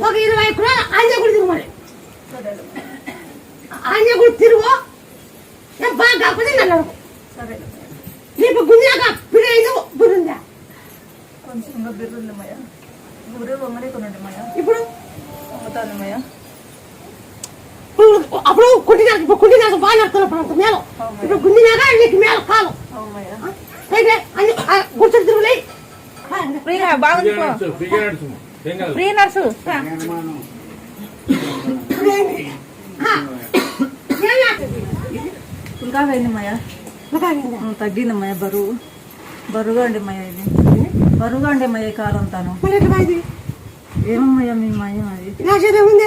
ఒక 20 ఎకరాలు ఆంజగుడి తిరుగు మరి ఆంజగుడి తిరుగు బాగా కాకపోతే నన్ను అడుగు నీకు గుంజాక పిడైంది బుర్రుందా కొంచెం బిర్రుంది మయ ఊరే వంగడే కొనండి మయ ఇప్పుడు అమ్ముతాను మయ అప్పుడు కుంటినాక బాగా నడుతున్నప్పుడు అంత మేళం ఇప్పుడు గుంజినాక నీకు మేళ కాలం అయితే గుర్తు తిరుగులే బాగుంది ఫ్రీ నర్సు ఇంకా పోయిందమ్మయ్య తగ్గిందమ్మయ్య బరువుగా అండి మయ్య ఇది బరువుగా అండి మయ్య కాలం తాను ఏమమ్మయ్య మీ మయ్య అది గుంజ